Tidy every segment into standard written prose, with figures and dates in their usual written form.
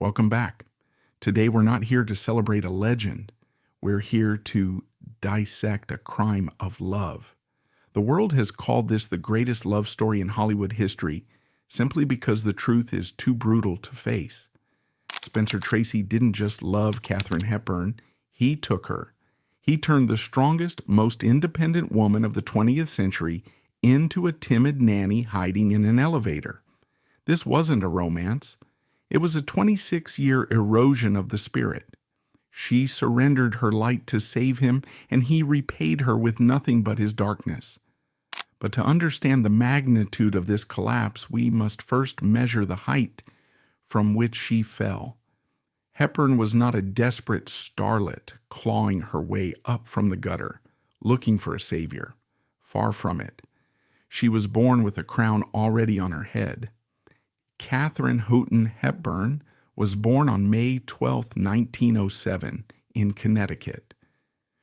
Welcome back. Today we're not here to celebrate a legend. We're here to dissect a crime of love. The world has called this the greatest love story in Hollywood history simply because the truth is too brutal to face. Spencer Tracy didn't just love Katharine Hepburn, he took her. He turned the strongest, most independent woman of the 20th century into a timid nanny hiding in an elevator. This wasn't a romance. It was a 26-year erosion of the spirit. She surrendered her light to save him, and he repaid her with nothing but his darkness. But to understand the magnitude of this collapse, we must first measure the height from which she fell. Hepburn was not a desperate starlet clawing her way up from the gutter, looking for a savior. Far from it. She was born with a crown already on her head. Katharine Hepburn was born on May 12, 1907, in Connecticut.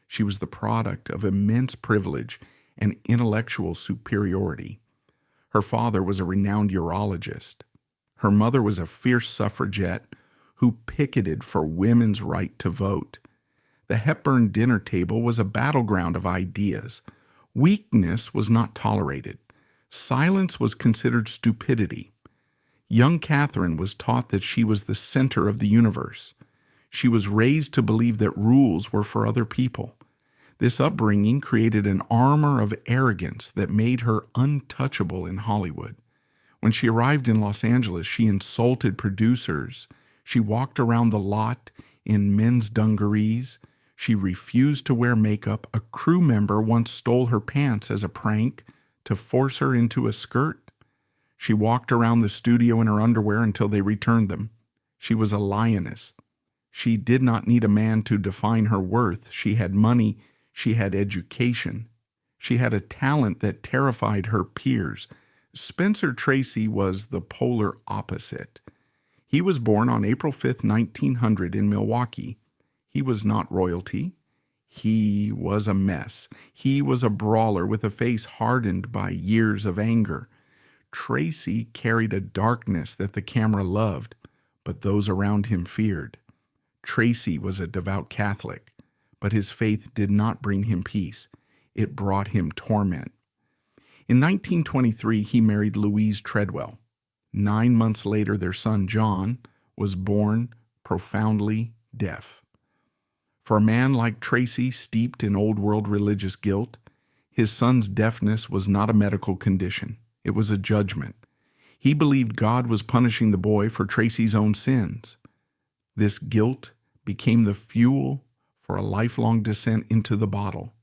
She was the product of immense privilege and intellectual superiority. Her father was a renowned urologist. Her mother was a fierce suffragette who picketed for women's right to vote. The Hepburn dinner table was a battleground of ideas. Weakness was not tolerated. Silence was considered stupidity. Young Katharine was taught that she was the center of the universe. She was raised to believe that rules were for other people. This upbringing created an armor of arrogance that made her untouchable in Hollywood. When she arrived in Los Angeles, she insulted producers. She walked around the lot in men's dungarees. She refused to wear makeup. A crew member once stole her pants as a prank to force her into a skirt. She walked around the studio in her underwear until they returned them. She was a lioness. She did not need a man to define her worth. She had money. She had education. She had a talent that terrified her peers. Spencer Tracy was the polar opposite. He was born on April 5, 1900 in Milwaukee. He was not royalty. He was a mess. He was a brawler with a face hardened by years of anger. Tracy carried a darkness that the camera loved, but those around him feared. Tracy was a devout Catholic, but his faith did not bring him peace. It brought him torment. In 1923, he married Louise Treadwell. 9 months later, their son, John, was born profoundly deaf. For a man like Tracy, steeped in old-world religious guilt, his son's deafness was not a medical condition. It was a judgment. He believed God was punishing the boy for Tracy's own sins. This guilt became the fuel for a lifelong descent into the bottle.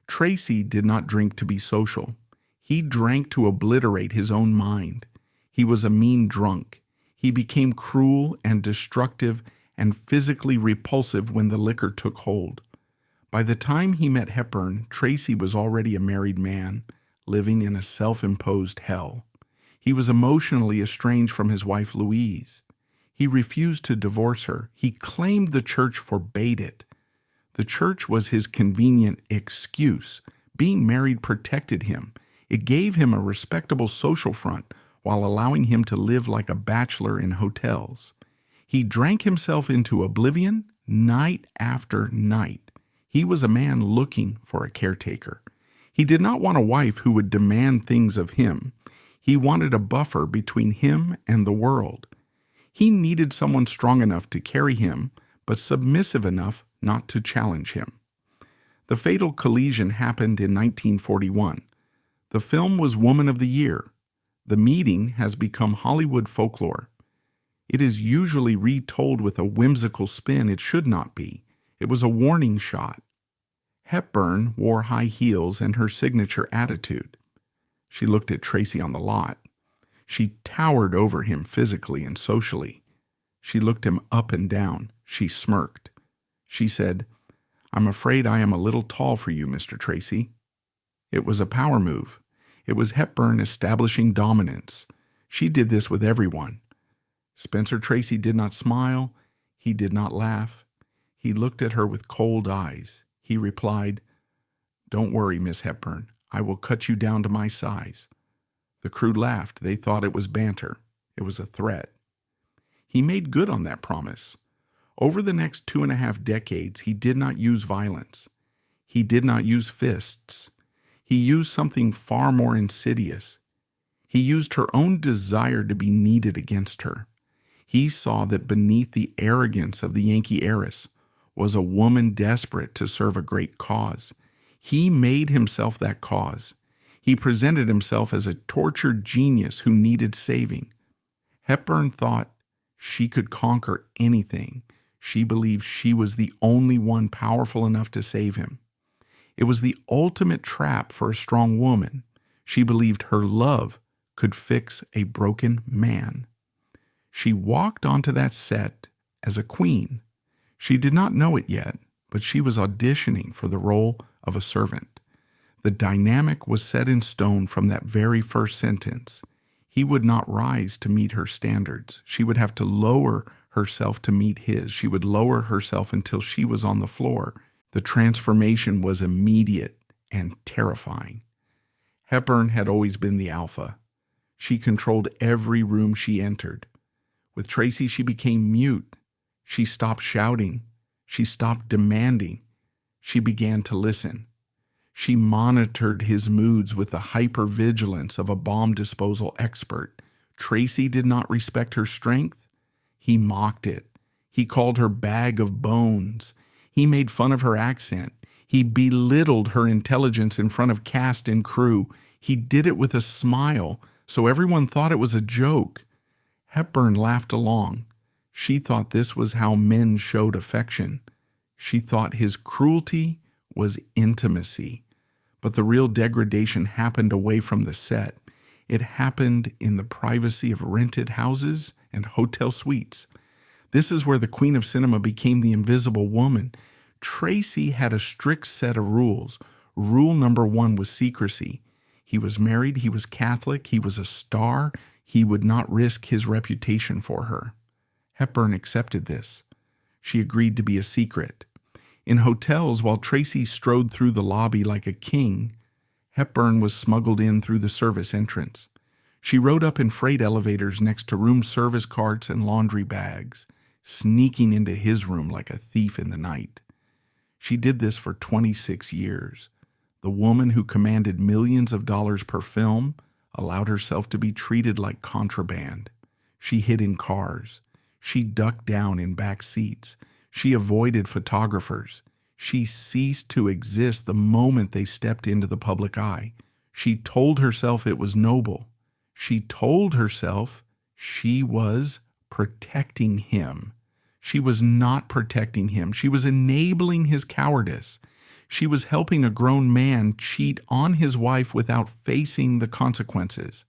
Tracy did not drink to be social. He drank to obliterate his own mind. He was a mean drunk. He became cruel and destructive and physically repulsive when the liquor took hold. By the time he met Hepburn, Tracy was already a married man, living in a self-imposed hell. He was emotionally estranged from his wife Louise. He refused to divorce her. He claimed the church forbade it. The church was his convenient excuse. Being married protected him. It gave him a respectable social front while allowing him to live like a bachelor in hotels. He drank himself into oblivion night after night. He was a man looking for a caretaker. He did not want a wife who would demand things of him. He wanted a buffer between him and the world. He needed someone strong enough to carry him, but submissive enough not to challenge him. The fatal collision happened in 1941. The film was Woman of the Year. The meeting has become Hollywood folklore. It is usually retold with a whimsical spin. It should not be. It was a warning shot. Hepburn wore high heels and her signature attitude. She looked at Tracy on the lot. She towered over him physically and socially. She looked him up and down. She smirked. She said, "I'm afraid I am a little tall for you, Mr. Tracy." It was a power move. It was Hepburn establishing dominance. She did this with everyone. Spencer Tracy did not smile. He did not laugh. He looked at her with cold eyes. He replied, "Don't worry, Miss Hepburn. I will cut you down to my size." The crew laughed. They thought it was banter. It was a threat. He made good on that promise. Over the next 2.5 decades, he did not use violence. He did not use fists. He used something far more insidious. He used her own desire to be needed against her. He saw that beneath the arrogance of the Yankee heiress was a woman desperate to serve a great cause. He made himself that cause. He presented himself as a tortured genius who needed saving. Hepburn thought she could conquer anything. She believed she was the only one powerful enough to save him. It was the ultimate trap for a strong woman. She believed her love could fix a broken man. She walked onto that set as a queen. She did not know it yet, but she was auditioning for the role of a servant. The dynamic was set in stone from that very first sentence. He would not rise to meet her standards. She would have to lower herself to meet his. She would lower herself until she was on the floor. The transformation was immediate and terrifying. Hepburn had always been the alpha. She controlled every room she entered. With Tracy, she became mute. She stopped shouting. She stopped demanding. She began to listen. She monitored his moods with the hypervigilance of a bomb disposal expert. Tracy did not respect her strength. He mocked it. He called her bag of bones. He made fun of her accent. He belittled her intelligence in front of cast and crew. He did it with a smile, so everyone thought it was a joke. Hepburn laughed along. She thought this was how men showed affection. She thought his cruelty was intimacy. But the real degradation happened away from the set. It happened in the privacy of rented houses and hotel suites. This is where the queen of cinema became the invisible woman. Tracy had a strict set of rules. Rule number 1 was secrecy. He was married, he was Catholic, he was a star. He would not risk his reputation for her. Hepburn accepted this. She agreed to be a secret. In hotels, while Tracy strode through the lobby like a king, Hepburn was smuggled in through the service entrance. She rode up in freight elevators next to room service carts and laundry bags, sneaking into his room like a thief in the night. She did this for 26 years. The woman who commanded millions of dollars per film allowed herself to be treated like contraband. She hid in cars. She ducked down in back seats. She avoided photographers. She ceased to exist the moment they stepped into the public eye. She told herself it was noble. She told herself she was protecting him. She was not protecting him. She was enabling his cowardice. She was helping a grown man cheat on his wife without facing the consequences.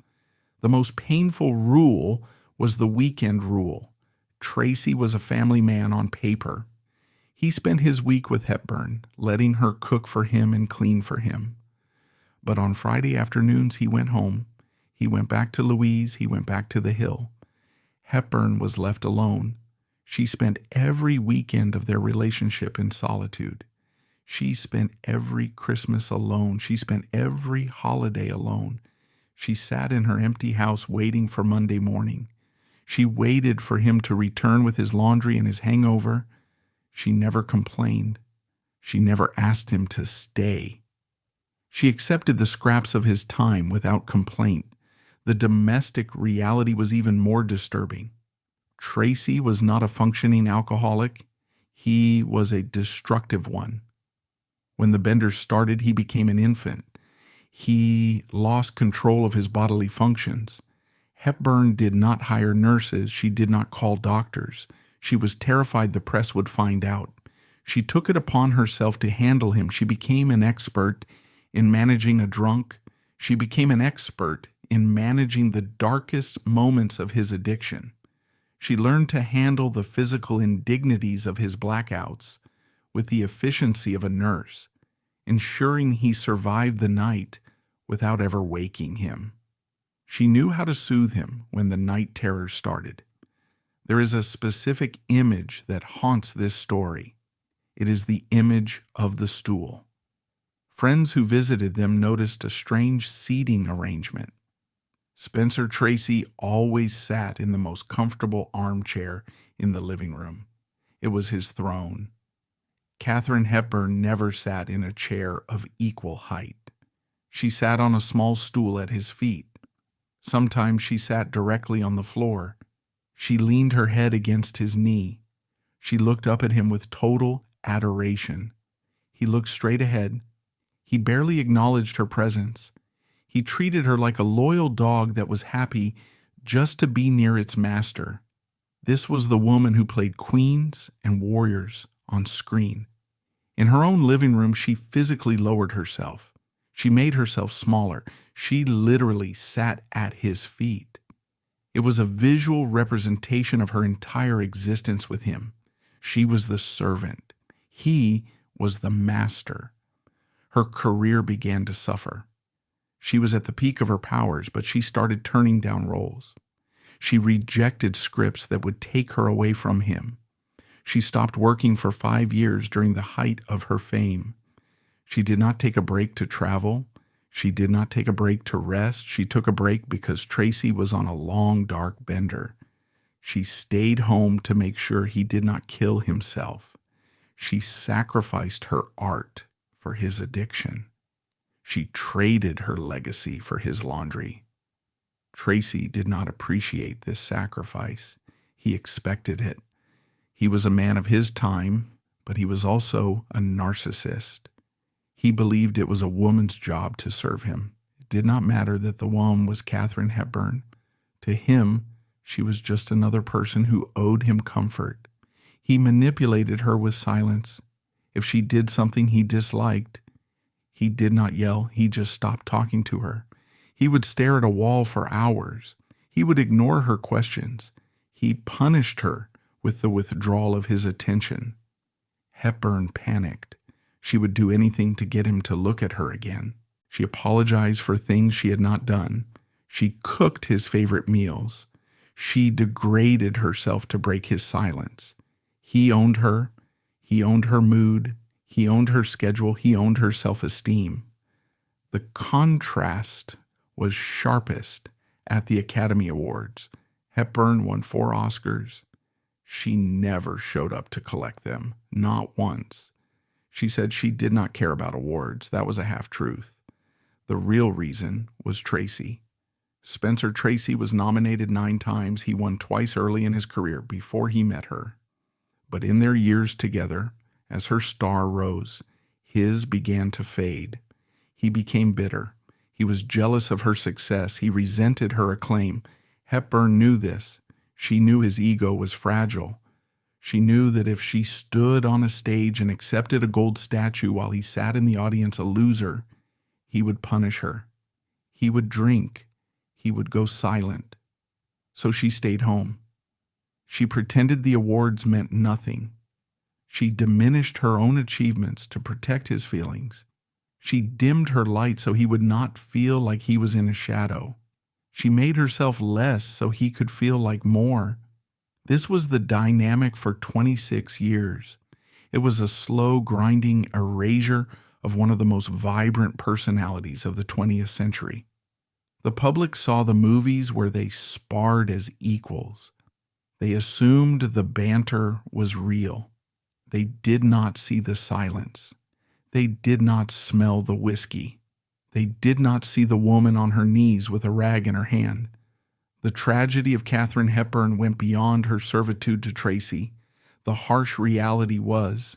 The most painful rule was the weekend rule. Tracy was a family man on paper. He spent his week with Hepburn, letting her cook for him and clean for him. But on Friday afternoons, he went home. He went back to Louise. He went back to the Hill. Hepburn was left alone. She spent every weekend of their relationship in solitude. She spent every Christmas alone. She spent every holiday alone. She sat in her empty house waiting for Monday morning. She waited for him to return with his laundry and his hangover. She never complained. She never asked him to stay. She accepted the scraps of his time without complaint. The domestic reality was even more disturbing. Tracy was not a functioning alcoholic. He was a destructive one. When the benders started, he became an infant. He lost control of his bodily functions. Hepburn did not hire nurses. She did not call doctors. She was terrified the press would find out. She took it upon herself to handle him. She became an expert in managing a drunk. She became an expert in managing the darkest moments of his addiction. She learned to handle the physical indignities of his blackouts with the efficiency of a nurse, ensuring he survived the night without ever waking him. She knew how to soothe him when the night terrors started. There is a specific image that haunts this story. It is the image of the stool. Friends who visited them noticed a strange seating arrangement. Spencer Tracy always sat in the most comfortable armchair in the living room. It was his throne. Katharine Hepburn never sat in a chair of equal height. She sat on a small stool at his feet. Sometimes she sat directly on the floor. She leaned her head against his knee. She looked up at him with total adoration. He looked straight ahead. He barely acknowledged her presence. He treated her like a loyal dog that was happy just to be near its master. This was the woman who played queens and warriors on screen. In her own living room, she physically lowered herself. She made herself smaller. She literally sat at his feet. It was a visual representation of her entire existence with him. She was the servant. He was the master. Her career began to suffer. She was at the peak of her powers, but she started turning down roles. She rejected scripts that would take her away from him. She stopped working for 5 years during the height of her fame. She did not take a break to travel. She did not take a break to rest. She took a break because Tracy was on a long, dark bender. She stayed home to make sure he did not kill himself. She sacrificed her art for his addiction. She traded her legacy for his laundry. Tracy did not appreciate this sacrifice. He expected it. He was a man of his time, but he was also a narcissist. He believed it was a woman's job to serve him. It did not matter that the woman was Katharine Hepburn. To him, she was just another person who owed him comfort. He manipulated her with silence. If she did something he disliked, he did not yell. He just stopped talking to her. He would stare at a wall for hours. He would ignore her questions. He punished her with the withdrawal of his attention. Hepburn panicked. She would do anything to get him to look at her again. She apologized for things she had not done. She cooked his favorite meals. She degraded herself to break his silence. He owned her. He owned her mood. He owned her schedule. He owned her self-esteem. The contrast was sharpest at the Academy Awards. Hepburn won 4 Oscars. She never showed up to collect them, not once. She said she did not care about awards. That was a half-truth. The real reason was Tracy. Spencer Tracy was nominated 9 times. He won twice early in his career before he met her. But in their years together, as her star rose, his began to fade. He became bitter. He was jealous of her success. He resented her acclaim. Hepburn knew this. She knew his ego was fragile. She knew that if she stood on a stage and accepted a gold statue while he sat in the audience a loser, he would punish her. He would drink. He would go silent. So she stayed home. She pretended the awards meant nothing. She diminished her own achievements to protect his feelings. She dimmed her light so he would not feel like he was in a shadow. She made herself less so he could feel like more. This was the dynamic for 26 years. It was a slow, grinding erasure of one of the most vibrant personalities of the 20th century. The public saw the movies where they sparred as equals. They assumed the banter was real. They did not see the silence. They did not smell the whiskey. They did not see the woman on her knees with a rag in her hand. The tragedy of Katharine Hepburn went beyond her servitude to Tracy. The harsh reality was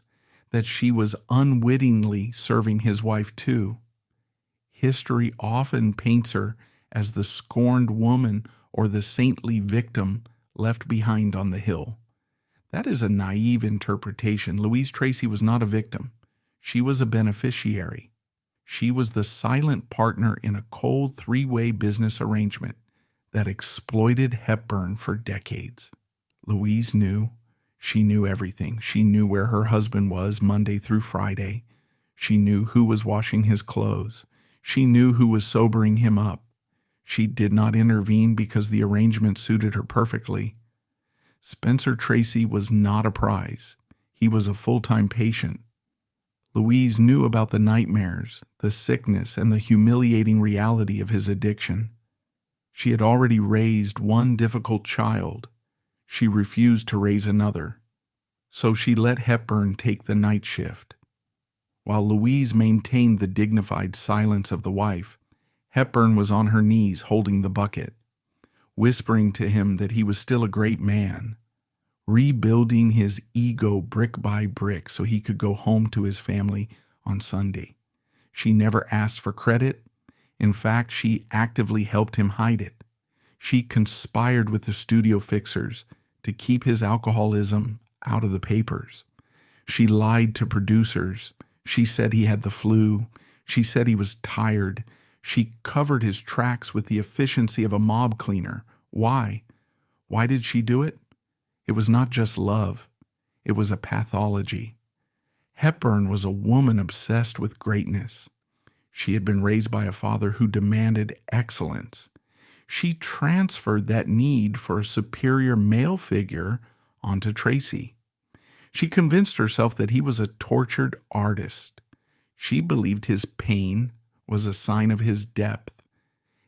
that she was unwittingly serving his wife too. History often paints her as the scorned woman or the saintly victim left behind on the hill. That is a naive interpretation. Louise Tracy was not a victim. She was a beneficiary. She was the silent partner in a cold 3-way business arrangement that exploited Hepburn for decades. Louise knew. She knew everything. She knew where her husband was Monday through Friday. She knew who was washing his clothes. She knew who was sobering him up. She did not intervene because the arrangement suited her perfectly. Spencer Tracy was not a prize. He was a full-time patient. Louise knew about the nightmares, the sickness, and the humiliating reality of his addiction. She had already raised one difficult child. She refused to raise another, so she let Hepburn take the night shift. While Louise maintained the dignified silence of the wife, Hepburn was on her knees holding the bucket, whispering to him that he was still a great man, rebuilding his ego brick by brick so he could go home to his family on Sunday. She never asked for credit. In fact, she actively helped him hide it. She conspired with the studio fixers to keep his alcoholism out of the papers. She lied to producers. She said he had the flu. She said he was tired. She covered his tracks with the efficiency of a mob cleaner. Why? Why did she do it? It was not just love. It was a pathology. Hepburn was a woman obsessed with greatness. She had been raised by a father who demanded excellence. She transferred that need for a superior male figure onto Tracy. She convinced herself that he was a tortured artist. She believed his pain was a sign of his depth.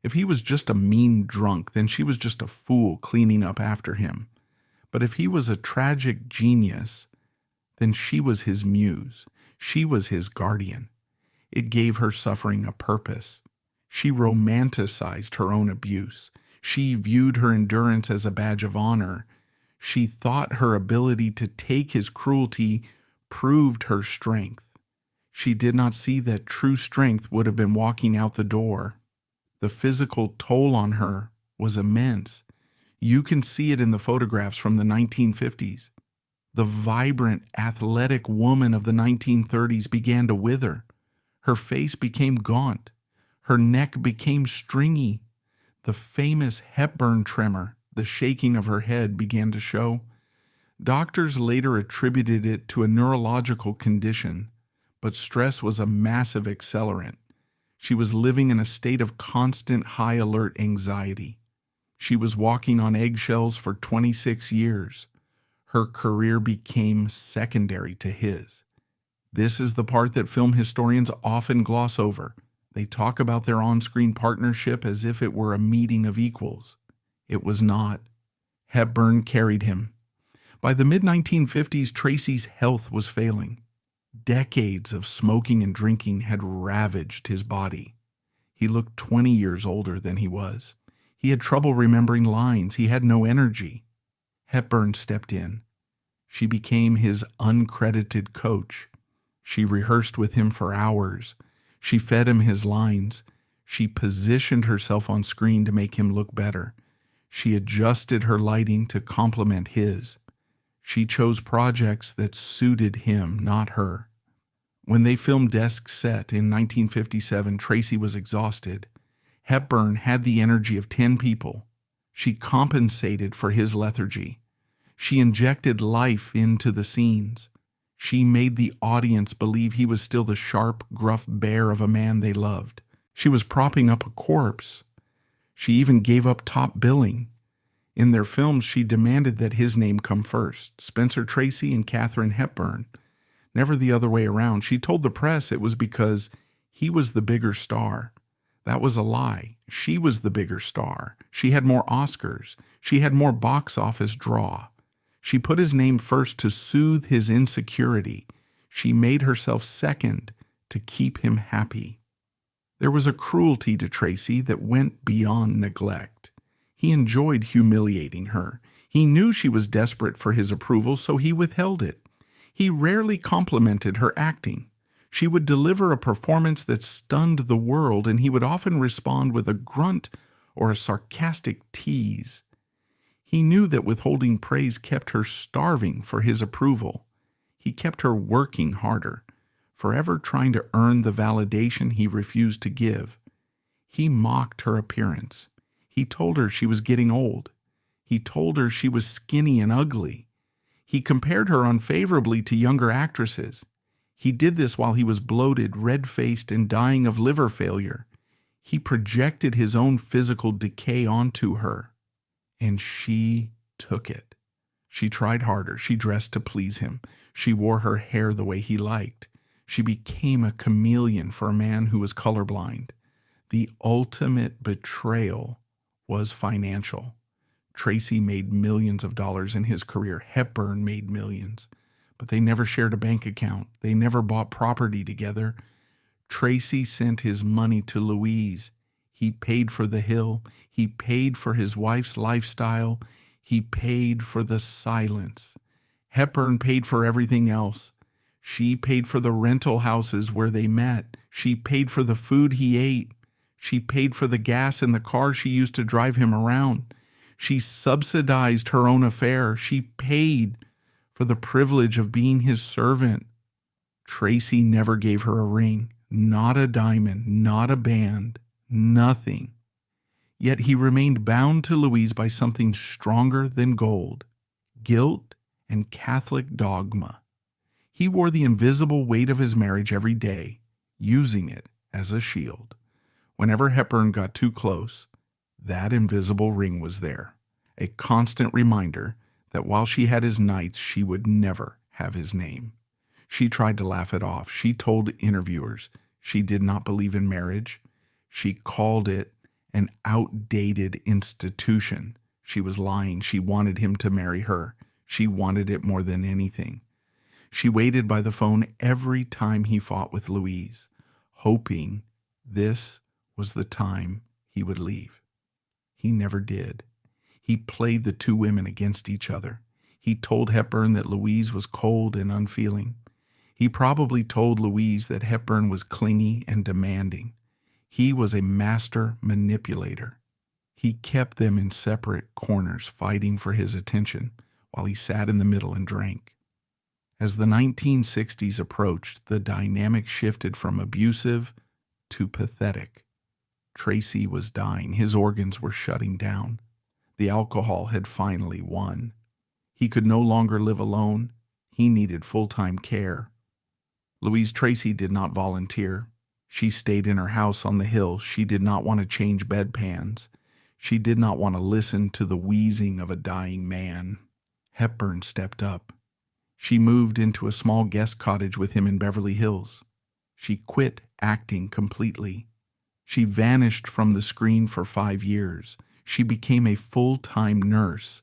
If he was just a mean drunk, then she was just a fool cleaning up after him. But if he was a tragic genius, then she was his muse. She was his guardian. It gave her suffering a purpose. She romanticized her own abuse. She viewed her endurance as a badge of honor. She thought her ability to take his cruelty proved her strength. She did not see that true strength would have been walking out the door. The physical toll on her was immense. You can see it in the photographs from the 1950s. The vibrant, athletic woman of the 1930s began to wither. Her face became gaunt. Her neck became stringy. The famous Hepburn tremor, the shaking of her head, began to show. Doctors later attributed it to a neurological condition, but stress was a massive accelerant. She was living in a state of constant high-alert anxiety. She was walking on eggshells for 26 years. Her career became secondary to his. This is the part that film historians often gloss over. They talk about their on-screen partnership as if it were a meeting of equals. It was not. Hepburn carried him. By the mid-1950s, Tracy's health was failing. Decades of smoking and drinking had ravaged his body. He looked 20 years older than he was. He had trouble remembering lines. He had no energy. Hepburn stepped in. She became his uncredited coach. She rehearsed with him for hours. She fed him his lines. She positioned herself on screen to make him look better. She adjusted her lighting to complement his. She chose projects that suited him, not her. When they filmed Desk Set in 1957, Tracy was exhausted. Hepburn had the energy of 10 people. She compensated for his lethargy. She injected life into the scenes. She made the audience believe he was still the sharp, gruff bear of a man they loved. She was propping up a corpse. She even gave up top billing. In their films, she demanded that his name come first, Spencer Tracy and Katharine Hepburn. Never the other way around. She told the press it was because he was the bigger star. That was a lie. She was the bigger star. She had more Oscars. She had more box office draw. She put his name first to soothe his insecurity. She made herself second to keep him happy. There was a cruelty to Tracy that went beyond neglect. He enjoyed humiliating her. He knew she was desperate for his approval, so he withheld it. He rarely complimented her acting. She would deliver a performance that stunned the world, and he would often respond with a grunt or a sarcastic tease. He knew that withholding praise kept her starving for his approval. He kept her working harder, forever trying to earn the validation he refused to give. He mocked her appearance. He told her she was getting old. He told her she was skinny and ugly. He compared her unfavorably to younger actresses. He did this while he was bloated, red-faced, and dying of liver failure. He projected his own physical decay onto her. And she took it. She tried harder. She dressed to please him. She wore her hair the way he liked. She became a chameleon for a man who was colorblind. The ultimate betrayal was financial. Tracy made millions of dollars in his career. Hepburn made millions. But they never shared a bank account. They never bought property together. Tracy sent his money to Louise. He paid for the hill. He paid for his wife's lifestyle. He paid for the silence. Hepburn paid for everything else. She paid for the rental houses where they met. She paid for the food he ate. She paid for the gas in the car she used to drive him around. She subsidized her own affair. She paid for the privilege of being his servant. Tracy never gave her a ring, not a diamond, not a band, nothing. Yet he remained bound to Louise by something stronger than gold, guilt and Catholic dogma. He wore the invisible weight of his marriage every day, using it as a shield. Whenever Hepburn got too close, that invisible ring was there, a constant reminder that while she had his nights, she would never have his name. She tried to laugh it off. She told interviewers she did not believe in marriage. She called it an outdated institution. She was lying. She wanted him to marry her. She wanted it more than anything. She waited by the phone every time he fought with Louise, hoping this was the time he would leave. He never did. He played the two women against each other. He told Hepburn that Louise was cold and unfeeling. He probably told Louise that Hepburn was clingy and demanding. He was a master manipulator. He kept them in separate corners, fighting for his attention, while he sat in the middle and drank. As the 1960s approached, the dynamic shifted from abusive to pathetic. Tracy was dying. His organs were shutting down. The alcohol had finally won. He could no longer live alone. He needed full-time care. Louise Tracy did not volunteer. She stayed in her house on the hill. She did not want to change bedpans. She did not want to listen to the wheezing of a dying man. Hepburn stepped up. She moved into a small guest cottage with him in Beverly Hills. She quit acting completely. She vanished from the screen for 5 years. She became a full-time nurse.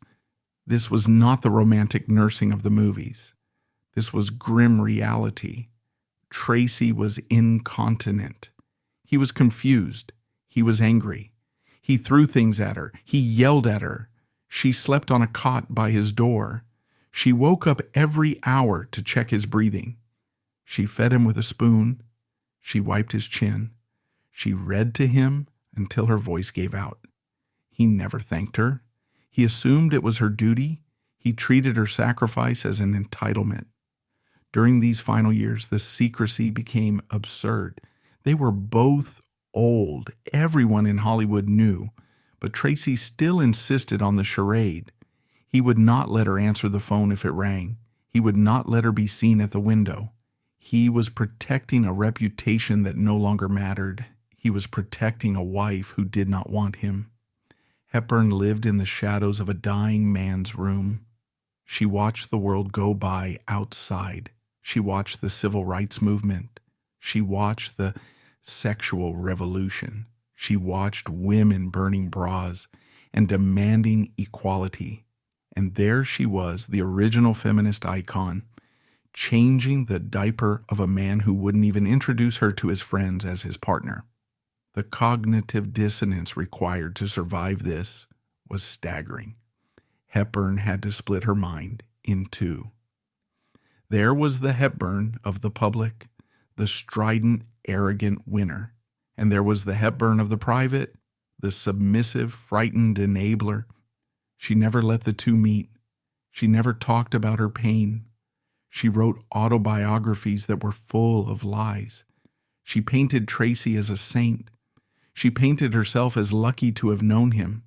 This was not the romantic nursing of the movies. This was grim reality. Tracy was incontinent. He was confused. He was angry. He threw things at her. He yelled at her. She slept on a cot by his door. She woke up every hour to check his breathing. She fed him with a spoon. She wiped his chin. She read to him until her voice gave out. He never thanked her. He assumed it was her duty. He treated her sacrifice as an entitlement. During these final years, the secrecy became absurd. They were both old. Everyone in Hollywood knew, but Tracy still insisted on the charade. He would not let her answer the phone if it rang. He would not let her be seen at the window. He was protecting a reputation that no longer mattered. He was protecting a wife who did not want him. Hepburn lived in the shadows of a dying man's room. She watched the world go by outside. She watched the civil rights movement. She watched the sexual revolution. She watched women burning bras and demanding equality. And there she was, the original feminist icon, changing the diaper of a man who wouldn't even introduce her to his friends as his partner. The cognitive dissonance required to survive this was staggering. Hepburn had to split her mind in two. There was the Hepburn of the public, the strident, arrogant winner. And there was the Hepburn of the private, the submissive, frightened enabler. She never let the two meet. She never talked about her pain. She wrote autobiographies that were full of lies. She painted Tracy as a saint. She painted herself as lucky to have known him.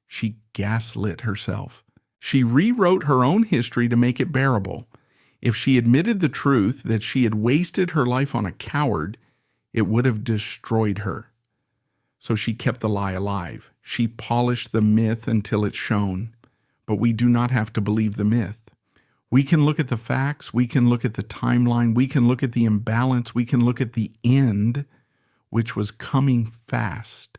She gaslit herself. She rewrote her own history to make it bearable. If she admitted the truth that she had wasted her life on a coward, it would have destroyed her. So she kept the lie alive. She polished the myth until it shone. But we do not have to believe the myth. We can look at the facts. We can look at the timeline. We can look at the imbalance. We can look at the end, which was coming fast.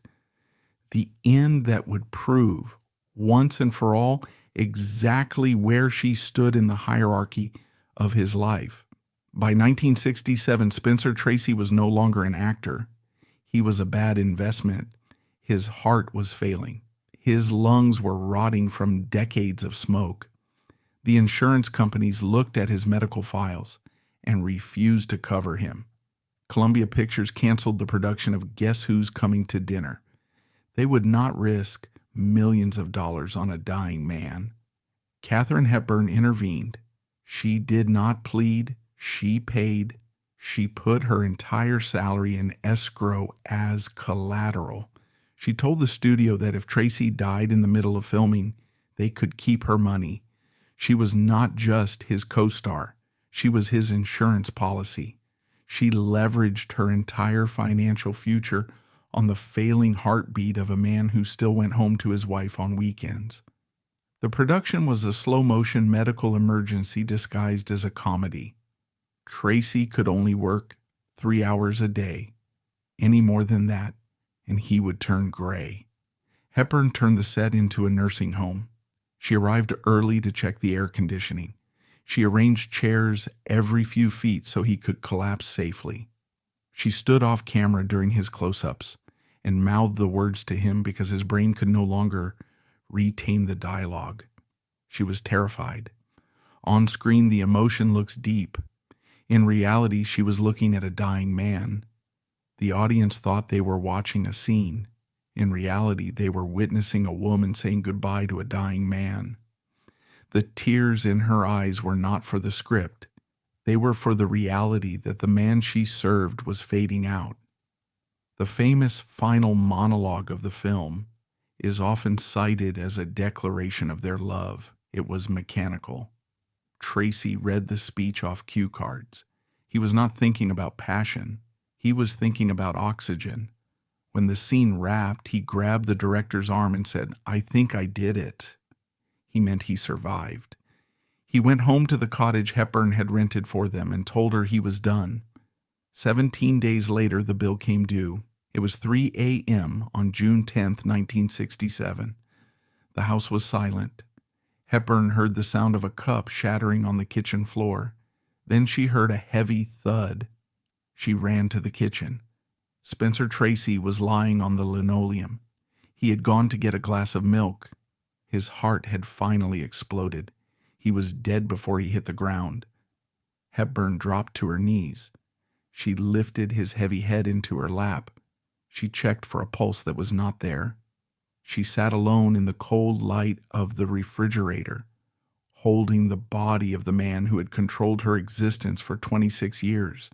the end that would prove, once and for all, exactly where she stood in the hierarchy of his life. By 1967, Spencer Tracy was no longer an actor. He was a bad investment. His heart was failing. His lungs were rotting from decades of smoke. The insurance companies looked at his medical files and refused to cover him. Columbia Pictures canceled the production of Guess Who's Coming to Dinner. They would not risk millions of dollars on a dying man. Katharine Hepburn intervened. She did not plead. She paid. She put her entire salary in escrow as collateral. She told the studio that if Tracy died in the middle of filming, they could keep her money. She was not just his co-star. She was his insurance policy. She leveraged her entire financial future on the failing heartbeat of a man who still went home to his wife on weekends. The production was a slow-motion medical emergency disguised as a comedy. Tracy could only work 3 hours a day. Any more than that, and he would turn gray. Hepburn turned the set into a nursing home. She arrived early to check the air conditioning. She arranged chairs every few feet so he could collapse safely. She stood off camera during his close-ups and mouthed the words to him because his brain could no longer retain the dialogue. She was terrified. On screen, the emotion looks deep. In reality, she was looking at a dying man. The audience thought they were watching a scene. In reality, they were witnessing a woman saying goodbye to a dying man. The tears in her eyes were not for the script. They were for the reality that the man she served was fading out. The famous final monologue of the film is often cited as a declaration of their love. It was mechanical. Tracy read the speech off cue cards. He was not thinking about passion. He was thinking about oxygen. When the scene wrapped, he grabbed the director's arm and said, "I think I did it." He meant he survived. He went home to the cottage Hepburn had rented for them and told her he was done. 17 days later, the bill came due. It was 3 a.m. on June 10th, 1967. The house was silent. Hepburn heard the sound of a cup shattering on the kitchen floor. Then she heard a heavy thud. She ran to the kitchen. Spencer Tracy was lying on the linoleum. He had gone to get a glass of milk. His heart had finally exploded. He was dead before he hit the ground. Hepburn dropped to her knees. She lifted his heavy head into her lap. She checked for a pulse that was not there. She sat alone in the cold light of the refrigerator, holding the body of the man who had controlled her existence for 26 years.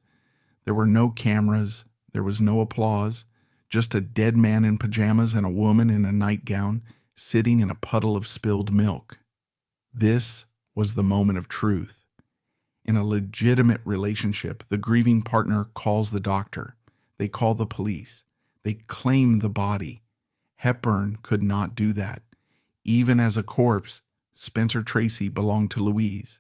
There were no cameras. There was no applause. Just a dead man in pajamas and a woman in a nightgown sitting in a puddle of spilled milk. This was the moment of truth. In a legitimate relationship, the grieving partner calls the doctor. They call the police. They claim the body. Hepburn could not do that. Even as a corpse, Spencer Tracy belonged to Louise.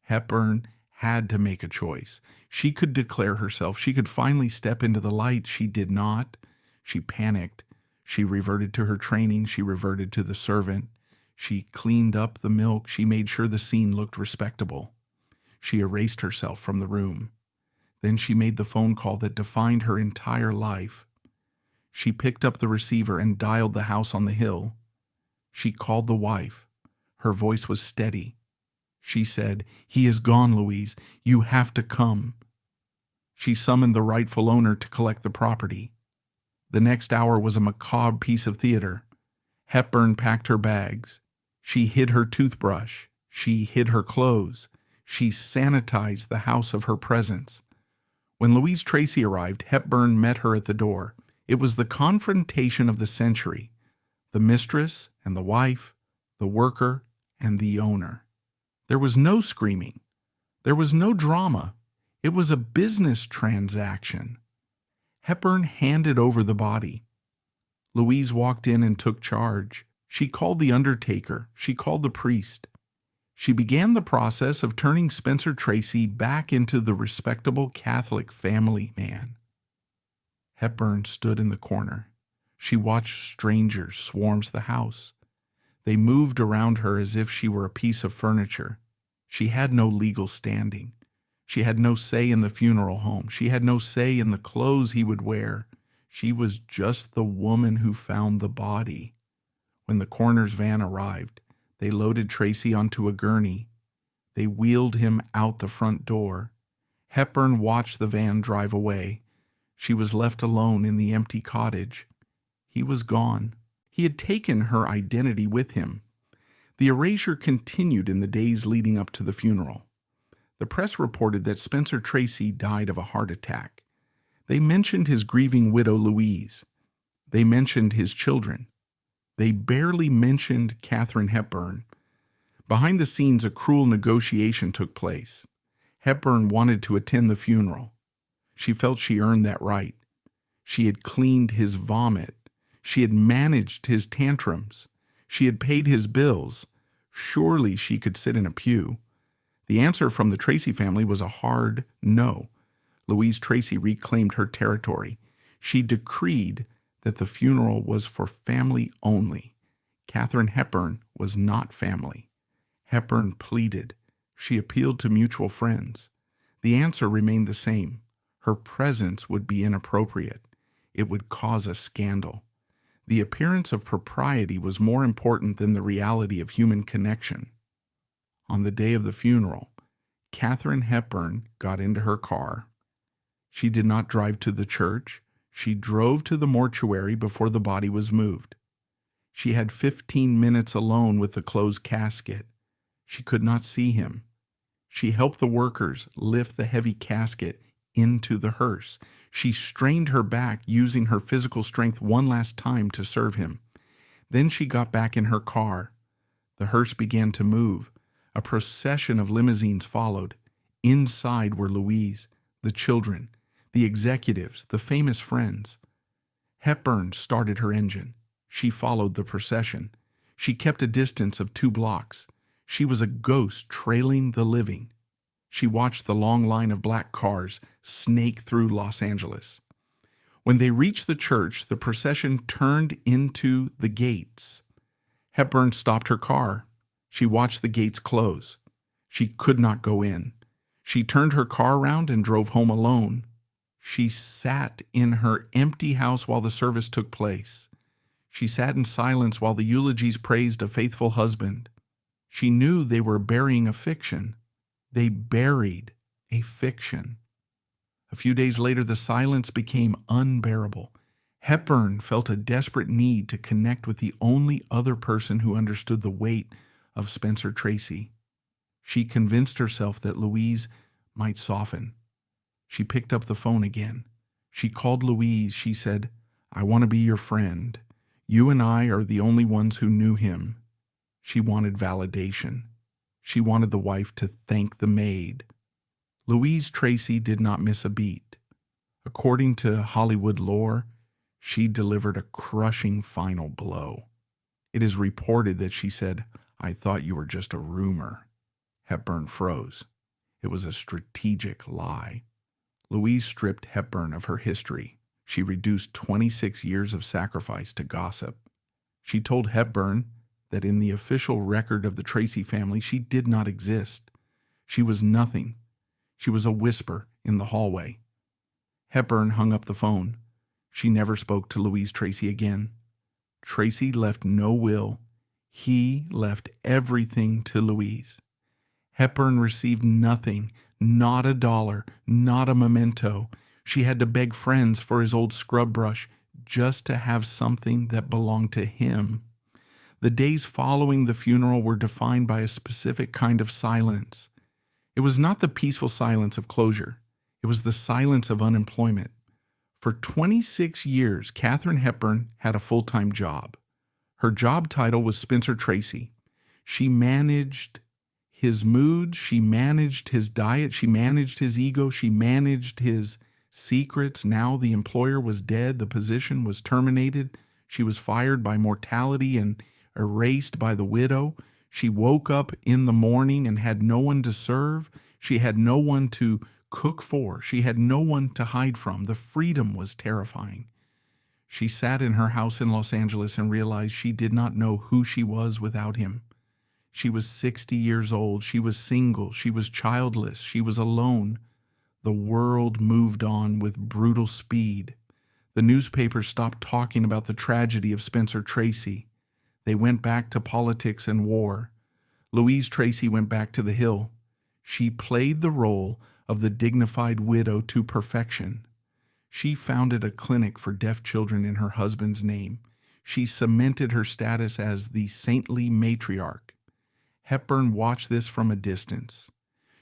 Hepburn had to make a choice. She could declare herself. She could finally step into the light. She did not. She panicked. She reverted to her training. She reverted to the servant. She cleaned up the milk. She made sure the scene looked respectable. She erased herself from the room. Then she made the phone call that defined her entire life. She picked up the receiver and dialed the house on the hill. She called the wife. Her voice was steady. She said, "He is gone, Louise. You have to come." She summoned the rightful owner to collect the property. The next hour was a macabre piece of theater. Hepburn packed her bags. She hid her toothbrush. She hid her clothes. She sanitized the house of her presence. When Louise Tracy arrived, Hepburn met her at the door. It was the confrontation of the century. The mistress and the wife, the worker and the owner. There was no screaming. There was no drama. It was a business transaction. Hepburn handed over the body. Louise walked in and took charge. She called the undertaker. She called the priest. She began the process of turning Spencer Tracy back into the respectable Catholic family man. Hepburn stood in the corner. She watched strangers swarm the house. They moved around her as if she were a piece of furniture. She had no legal standing. She had no say in the funeral home. She had no say in the clothes he would wear. She was just the woman who found the body. When the coroner's van arrived, they loaded Tracy onto a gurney. They wheeled him out the front door. Hepburn watched the van drive away. She was left alone in the empty cottage. He was gone. He had taken her identity with him. The erasure continued in the days leading up to the funeral. The press reported that Spencer Tracy died of a heart attack. They mentioned his grieving widow, Louise. They mentioned his children. They barely mentioned Katharine Hepburn. Behind the scenes, a cruel negotiation took place. Hepburn wanted to attend the funeral. She felt she earned that right. She had cleaned his vomit. She had managed his tantrums. She had paid his bills. Surely she could sit in a pew. The answer from the Tracy family was a hard no. Louise Tracy reclaimed her territory. She decreed that the funeral was for family only. Katharine Hepburn was not family. Hepburn pleaded. She appealed to mutual friends. The answer remained the same. Her presence would be inappropriate. It would cause a scandal. The appearance of propriety was more important than the reality of human connection. On the day of the funeral, Katharine Hepburn got into her car. She did not drive to the church. She drove to the mortuary before the body was moved. She had 15 minutes alone with the closed casket. She could not see him. She helped the workers lift the heavy casket into the hearse. She strained her back, using her physical strength one last time to serve him. Then she got back in her car. The hearse began to move. A procession of limousines followed. Inside were Louise, the children, the executives, the famous friends. Hepburn started her engine. She followed the procession. She kept a distance of 2 blocks. She was a ghost trailing the living. She watched the long line of black cars snake through Los Angeles. When they reached the church, the procession turned into the gates. Hepburn stopped her car. She watched the gates close. She could not go in. She turned her car around and drove home alone. She sat in her empty house while the service took place. She sat in silence while the eulogies praised a faithful husband. She knew they were burying a fiction. They buried a fiction. A few days later, the silence became unbearable. Hepburn felt a desperate need to connect with the only other person who understood the weight of Spencer Tracy. She convinced herself that Louise might soften. She picked up the phone again. She called Louise. She said, "I want to be your friend. You and I are the only ones who knew him." She wanted validation. She wanted the wife to thank the maid. Louise Tracy did not miss a beat. According to Hollywood lore, she delivered a crushing final blow. It is reported that she said, "I thought you were just a rumor." Hepburn froze. It was a strategic lie. Louise stripped Hepburn of her history. She reduced 26 years of sacrifice to gossip. She told Hepburn that in the official record of the Tracy family, she did not exist. She was nothing. She was a whisper in the hallway. Hepburn hung up the phone. She never spoke to Louise Tracy again. Tracy left no will. He left everything to Louise. Hepburn received nothing, not a dollar, not a memento. She had to beg friends for his old scrub brush just to have something that belonged to him. The days following the funeral were defined by a specific kind of silence. It was not the peaceful silence of closure. It was the silence of unemployment. For 26 years, Katharine Hepburn had a full-time job. Her job title was Spencer Tracy. She managed his moods, she managed his diet, she managed his ego, she managed his secrets. Now the employer was dead, the position was terminated, she was fired by mortality and erased by the widow. She woke up in the morning and had no one to serve. She had no one to cook for. She had no one to hide from. The freedom was terrifying. She sat in her house in Los Angeles and realized she did not know who she was without him. She was 60 years old. She was single. She was childless. She was alone. The world moved on with brutal speed. The newspapers stopped talking about the tragedy of Spencer Tracy. They went back to politics and war. Louise Tracy went back to the Hill. She played the role of the dignified widow to perfection. She founded a clinic for deaf children in her husband's name. She cemented her status as the saintly matriarch. Hepburn watched this from a distance.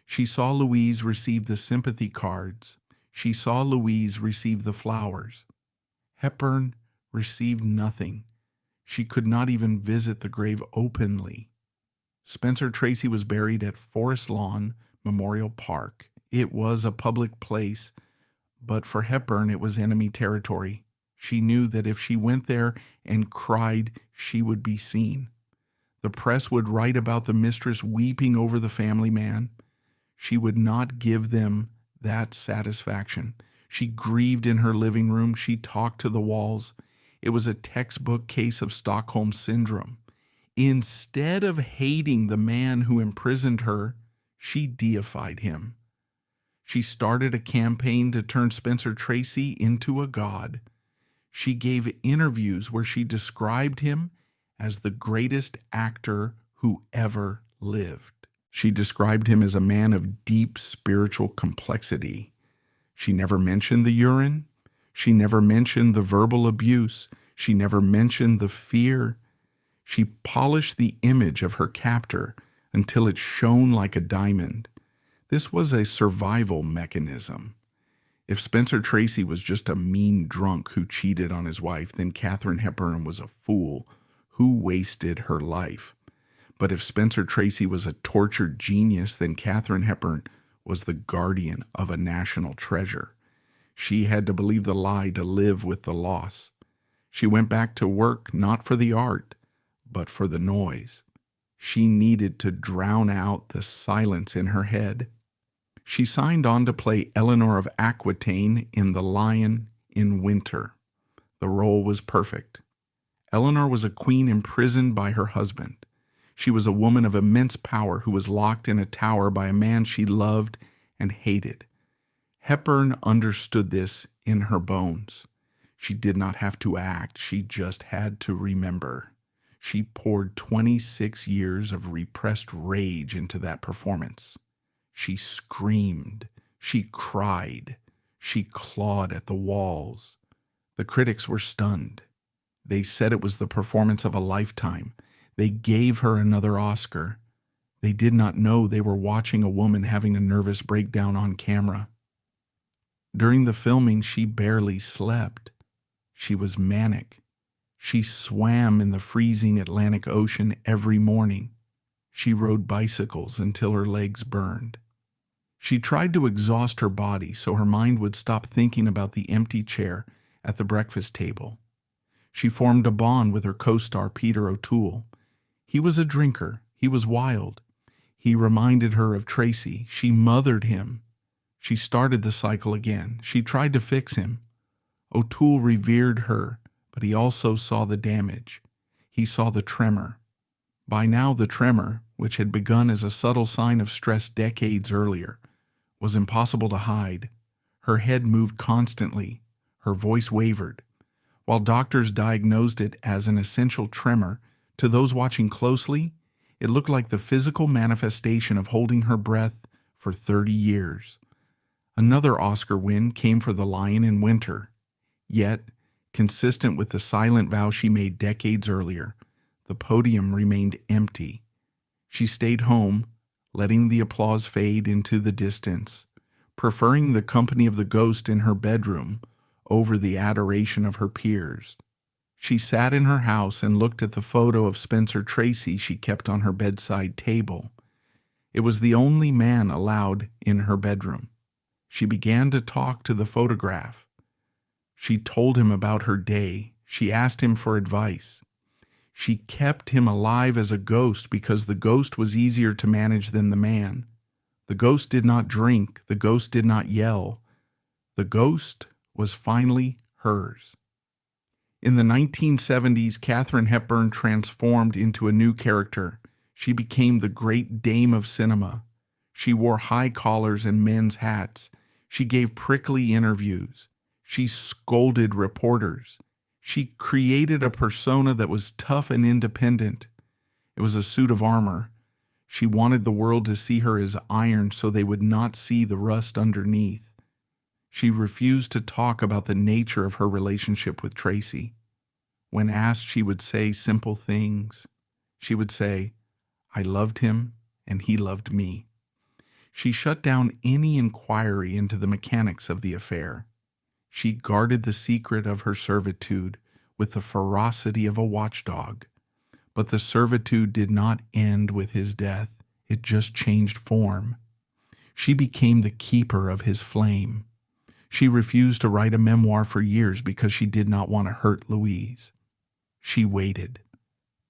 She saw Louise receive the sympathy cards. She saw Louise receive the flowers. Hepburn received nothing. She could not even visit the grave openly. Spencer Tracy was buried at Forest Lawn Memorial Park. It was a public place, but for Hepburn it was enemy territory. She knew that if she went there and cried, she would be seen. The press would write about the mistress weeping over the family man. She would not give them that satisfaction. She grieved in her living room. She talked to the walls. It was a textbook case of Stockholm Syndrome. Instead of hating the man who imprisoned her, she deified him. She started a campaign to turn Spencer Tracy into a god. She gave interviews where she described him as the greatest actor who ever lived. She described him as a man of deep spiritual complexity. She never mentioned the urine. She never mentioned the verbal abuse. She never mentioned the fear. She polished the image of her captor until it shone like a diamond. This was a survival mechanism. If Spencer Tracy was just a mean drunk who cheated on his wife, then Katharine Hepburn was a fool who wasted her life. But if Spencer Tracy was a tortured genius, then Katharine Hepburn was the guardian of a national treasure. She had to believe the lie to live with the loss. She went back to work not for the art, but for the noise. She needed to drown out the silence in her head. She signed on to play Eleanor of Aquitaine in The Lion in Winter. The role was perfect. Eleanor was a queen imprisoned by her husband. She was a woman of immense power who was locked in a tower by a man she loved and hated. Hepburn understood this in her bones. She did not have to act, she just had to remember. She poured 26 years of repressed rage into that performance. She screamed, she cried, she clawed at the walls. The critics were stunned. They said it was the performance of a lifetime. They gave her another Oscar. They did not know they were watching a woman having a nervous breakdown on camera. During the filming, she barely slept. She was manic. She swam in the freezing Atlantic Ocean every morning. She rode bicycles until her legs burned. She tried to exhaust her body so her mind would stop thinking about the empty chair at the breakfast table. She formed a bond with her co-star Peter O'Toole. He was a drinker. He was wild. He reminded her of Tracy. She mothered him. She started the cycle again. She tried to fix him. O'Toole revered her, but he also saw the damage. He saw the tremor. By now, the tremor, which had begun as a subtle sign of stress decades earlier, was impossible to hide. Her head moved constantly. Her voice wavered. While doctors diagnosed it as an essential tremor, to those watching closely, it looked like the physical manifestation of holding her breath for 30 years. Another Oscar win came for The Lion in Winter. Yet, consistent with the silent vow she made decades earlier, the podium remained empty. She stayed home, letting the applause fade into the distance, preferring the company of the ghost in her bedroom over the adoration of her peers. She sat in her house and looked at the photo of Spencer Tracy she kept on her bedside table. It was the only man allowed in her bedroom. She began to talk to the photograph. She told him about her day. She asked him for advice. She kept him alive as a ghost because the ghost was easier to manage than the man. The ghost did not drink. The ghost did not yell. The ghost was finally hers. In the 1970s, Katharine Hepburn transformed into a new character. She became the great dame of cinema. She wore high collars and men's hats. She gave prickly interviews. She scolded reporters. She created a persona that was tough and independent. It was a suit of armor. She wanted the world to see her as iron so they would not see the rust underneath. She refused to talk about the nature of her relationship with Tracy. When asked, she would say simple things. She would say, "I loved him and he loved me." She shut down any inquiry into the mechanics of the affair. She guarded the secret of her servitude with the ferocity of a watchdog. But the servitude did not end with his death. It just changed form. She became the keeper of his flame. She refused to write a memoir for years because she did not want to hurt Louise. She waited.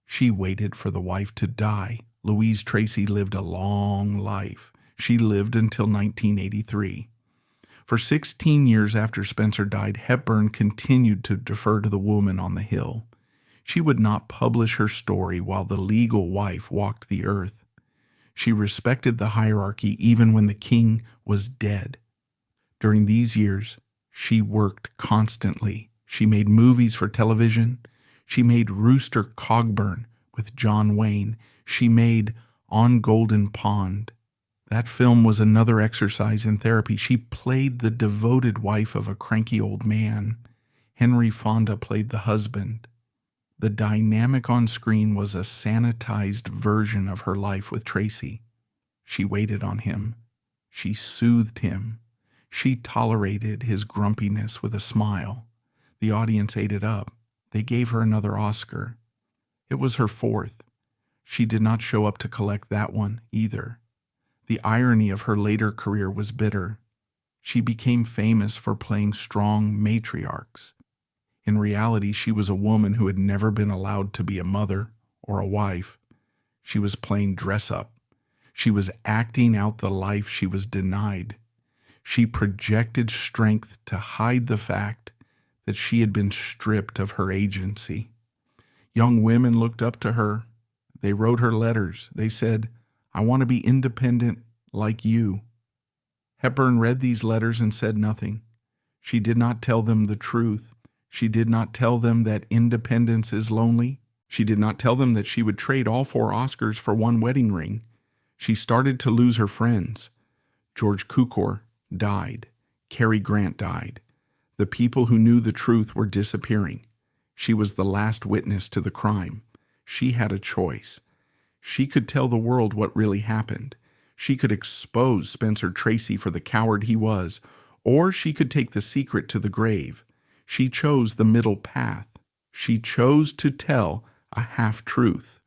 She waited for the wife to die. Louise Tracy lived a long life. She lived until 1983. For 16 years after Spencer died, Hepburn continued to defer to the woman on the hill. She would not publish her story while the legal wife walked the earth. She respected the hierarchy even when the king was dead. During these years, she worked constantly. She made movies for television. She made Rooster Cogburn with John Wayne. She made On Golden Pond. That film was another exercise in therapy. She played the devoted wife of a cranky old man. Henry Fonda played the husband. The dynamic on screen was a sanitized version of her life with Tracy. She waited on him. She soothed him. She tolerated his grumpiness with a smile. The audience ate it up. They gave her another Oscar. It was her fourth. She did not show up to collect that one either. The irony of her later career was bitter. She became famous for playing strong matriarchs. In reality, she was a woman who had never been allowed to be a mother or a wife. She was playing dress-up. She was acting out the life she was denied. She projected strength to hide the fact that she had been stripped of her agency. Young women looked up to her. They wrote her letters. They said, "I want to be independent like you." Hepburn read these letters and said nothing. She did not tell them the truth. She did not tell them that independence is lonely. She did not tell them that she would trade all 4 Oscars for 1 wedding ring. She started to lose her friends. George Cukor died. Cary Grant died. The people who knew the truth were disappearing. She was the last witness to the crime. She had a choice. She could tell the world what really happened. She could expose Spencer Tracy for the coward he was, or she could take the secret to the grave. She chose the middle path. She chose to tell a half-truth.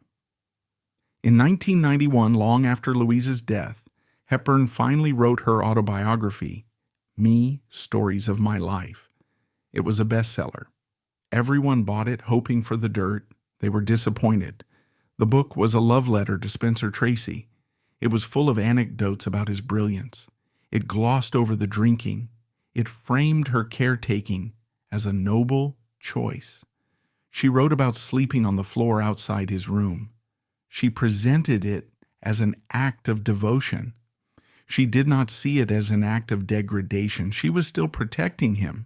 In 1991, long after Louise's death, Hepburn finally wrote her autobiography, Me, Stories of My Life. It was a bestseller. Everyone bought it, hoping for the dirt. They were disappointed. The book was a love letter to Spencer Tracy. It was full of anecdotes about his brilliance. It glossed over the drinking. It framed her caretaking as a noble choice. She wrote about sleeping on the floor outside his room. She presented it as an act of devotion. She did not see it as an act of degradation. She was still protecting him.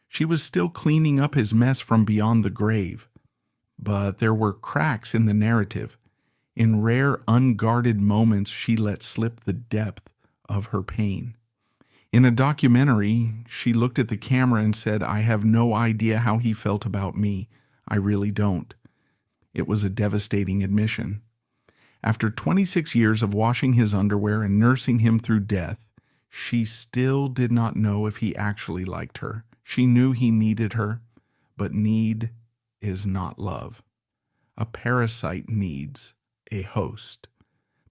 She was still cleaning up his mess from beyond the grave. But there were cracks in the narrative. In rare, unguarded moments, she let slip the depth of her pain. In a documentary, she looked at the camera and said, "I have no idea how he felt about me. I really don't." It was a devastating admission. After 26 years of washing his underwear and nursing him through death, she still did not know if he actually liked her. She knew he needed her, but need is not love. A parasite needs a host.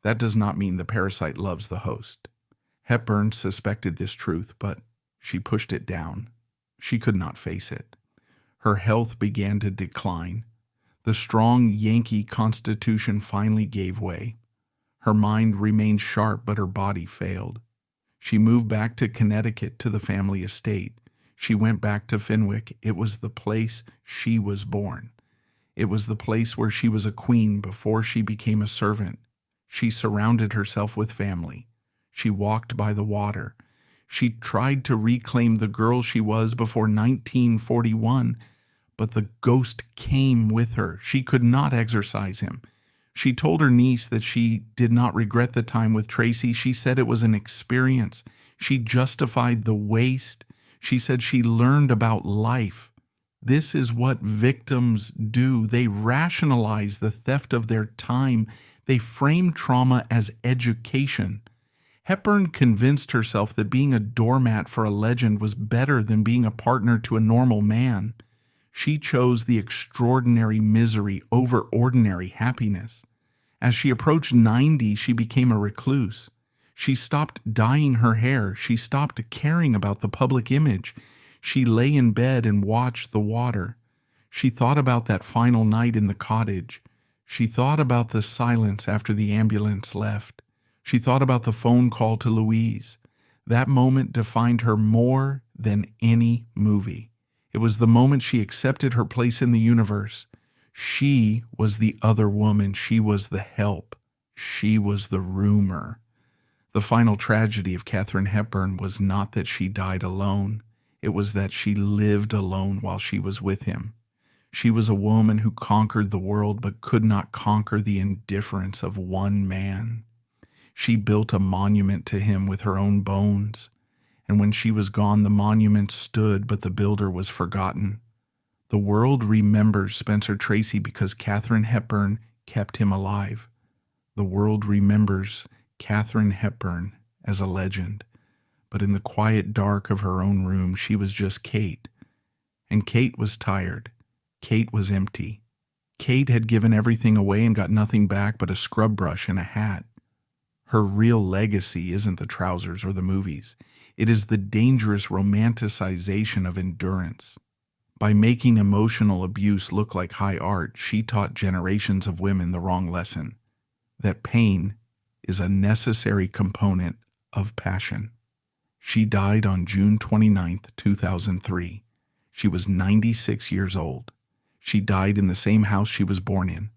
That does not mean the parasite loves the host. Hepburn suspected this truth, but she pushed it down. She could not face it. Her health began to decline. The strong Yankee constitution finally gave way. Her mind remained sharp, but her body failed. She moved back to Connecticut to the family estate. She went back to Fenwick. It was the place she was born. It was the place where she was a queen before she became a servant. She surrounded herself with family. She walked by the water. She tried to reclaim the girl she was before 1941, but the ghost came with her. She could not exorcise him. She told her niece that she did not regret the time with Tracy. She said it was an experience. She justified the waste. She said she learned about life. This is what victims do. They rationalize the theft of their time. They frame trauma as education. Hepburn convinced herself that being a doormat for a legend was better than being a partner to a normal man. She chose the extraordinary misery over ordinary happiness. As she approached 90, she became a recluse. She stopped dyeing her hair. She stopped caring about the public image. She lay in bed and watched the water. She thought about that final night in the cottage. She thought about the silence after the ambulance left. She thought about the phone call to Louise. That moment defined her more than any movie. It was the moment she accepted her place in the universe. She was the other woman. She was the help. She was the rumor. The final tragedy of Katharine Hepburn was not that she died alone. It was that she lived alone while she was with him. She was a woman who conquered the world but could not conquer the indifference of one man. She built a monument to him with her own bones. And when she was gone, the monument stood, but the builder was forgotten. The world remembers Spencer Tracy because Katharine Hepburn kept him alive. The world remembers Katharine Hepburn as a legend. But in the quiet dark of her own room, she was just Kate. And Kate was tired. Kate was empty. Kate had given everything away and got nothing back but a scrub brush and a hat. Her real legacy isn't the trousers or the movies. It is the dangerous romanticization of endurance. By making emotional abuse look like high art, she taught generations of women the wrong lesson, that pain is a necessary component of passion. She died on June 29, 2003. She was 96 years old. She died in the same house she was born in.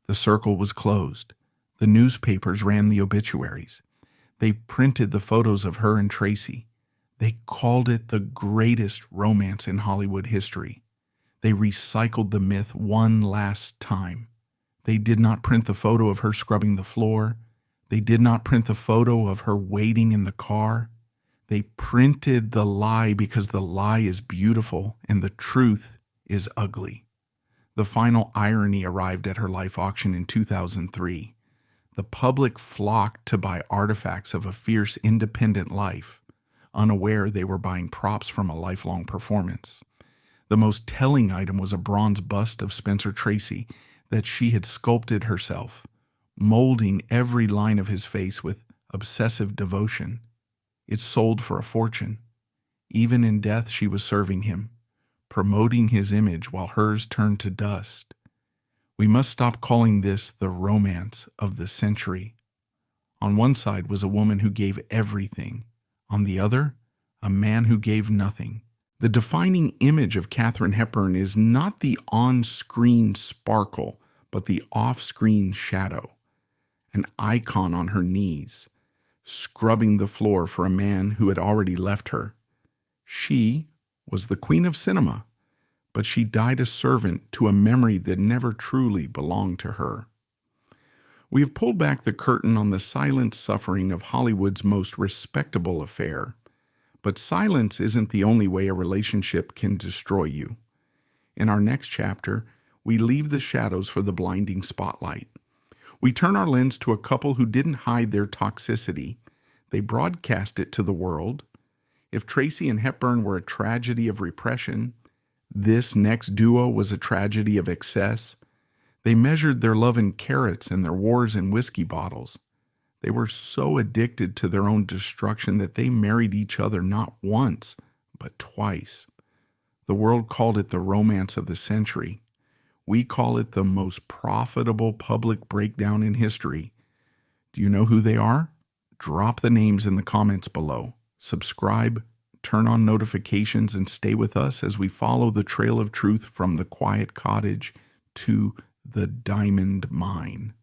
The circle was closed. The newspapers ran the obituaries. They printed the photos of her and Tracy. They called it the greatest romance in Hollywood history. They recycled the myth one last time. They did not print the photo of her scrubbing the floor. They did not print the photo of her waiting in the car. They printed the lie because the lie is beautiful and the truth is ugly. The final irony arrived at her life auction in 2003. The public flocked to buy artifacts of a fierce, independent life, unaware they were buying props from a lifelong performance. The most telling item was a bronze bust of Spencer Tracy that she had sculpted herself, molding every line of his face with obsessive devotion. It sold for a fortune. Even in death, she was serving him, promoting his image while hers turned to dust. We must stop calling this the romance of the century. On one side was a woman who gave everything. On the other, a man who gave nothing. The defining image of Katharine Hepburn is not the on-screen sparkle, but the off-screen shadow. An icon on her knees, scrubbing the floor for a man who had already left her. She was the queen of cinema, but she died a servant to a memory that never truly belonged to her. We have pulled back the curtain on the silent suffering of Hollywood's most respectable affair. But silence isn't the only way a relationship can destroy you. In our next chapter, we leave the shadows for the blinding spotlight. We turn our lens to a couple who didn't hide their toxicity. They broadcast it to the world. If Tracy and Hepburn were a tragedy of repression, this next duo was a tragedy of excess. They measured their love in carrots and their wars in whiskey bottles. They were so addicted to their own destruction that they married each other not once, but twice. The world called it the romance of the century. We call it the most profitable public breakdown in history. Do you know who they are? Drop the names in the comments below. Subscribe to turn on notifications and stay with us as we follow the trail of truth from the quiet cottage to the diamond mine.